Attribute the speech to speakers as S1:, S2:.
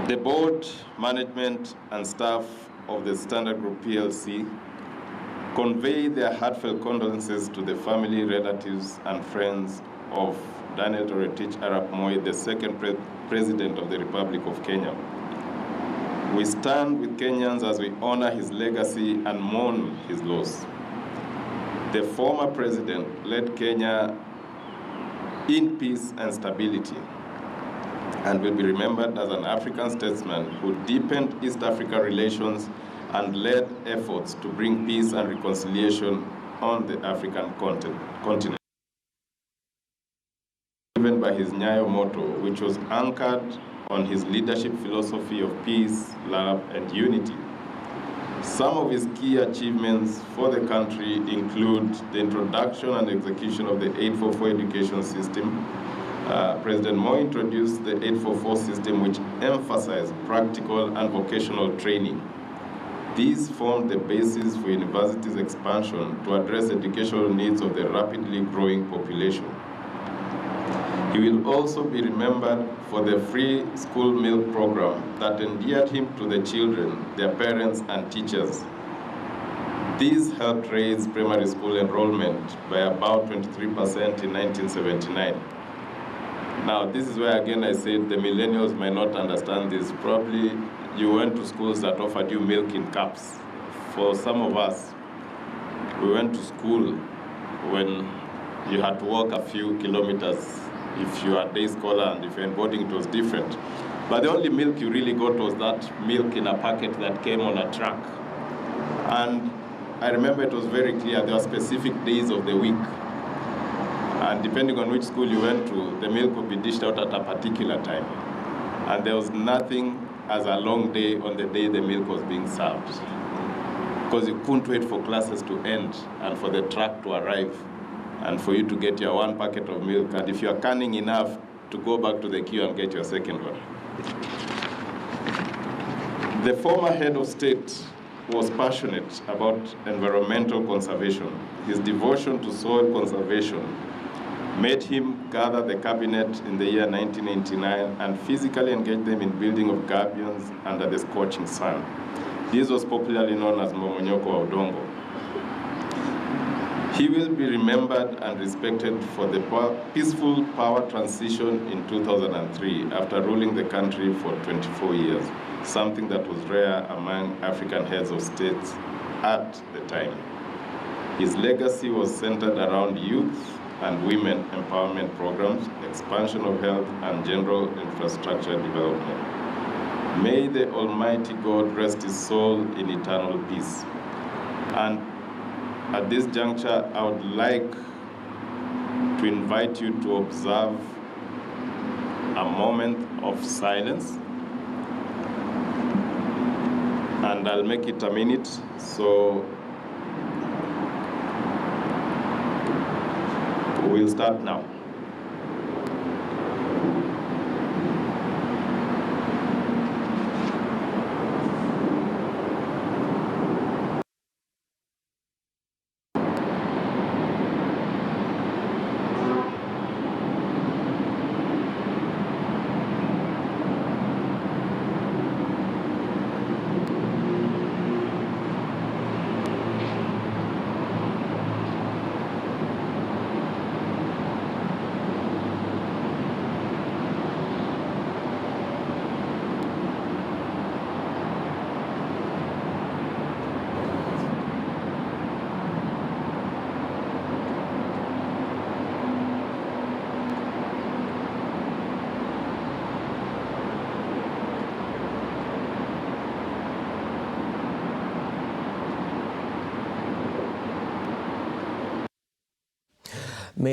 S1: The board, management, and staff of the Standard Group PLC convey their heartfelt condolences to the family, relatives, and friends of Daniel Toroitich Arap Moi, the second President of the Republic of Kenya. We stand with Kenyans as we honor his legacy and mourn his loss. The former president led Kenya in peace and stability, and will be remembered as an African statesman who deepened East Africa relations and led efforts to bring peace and reconciliation on the African continent. Driven by his Nyayo motto, which was anchored on his leadership philosophy of peace, love, and unity. Some of his key achievements for the country include the introduction and execution of the 844 education system. President Moi introduced the 844 system, which emphasized practical and vocational training. These formed the basis for universities' expansion to address educational needs of the rapidly growing population. He will also be remembered for the free school meal program that endeared him to the children, their parents, and teachers. These helped raise primary school enrollment by about 23% in 1979. Now, this is where again I said the millennials might not understand this. Probably you went to schools that offered you milk in cups. For some of us, we went to school when you had to walk a few kilometers. If you are a day scholar and if you're in boarding, it was different. But the only milk you really got was that milk in a packet that came on a truck. And I remember it was very clear, there were specific days of the week. And depending on which school you went to, the milk would be dished out at a particular time. And there was nothing as a long day on the day the milk was being served. Because you couldn't wait for classes to end and for the truck to arrive and for you to get your one packet of milk, and if you are cunning enough, to go back to the queue and get your second one. The former head of state was passionate about environmental conservation. His devotion to soil conservation made him gather the cabinet in the year 1989 and physically engage them in building of gabions under the scorching sun. This was popularly known as Momonyoko wa Udongo. He will be remembered and respected for the peaceful power transition in 2003 after ruling the country for 24 years, something that was rare among African heads of states at the time. His legacy was centered around youth and women empowerment programs, expansion of health, and general infrastructure development. May the Almighty God rest his soul in eternal peace. And at this juncture, I would like to invite you to observe a moment of silence. And I'll make it a minute, so we'll start now.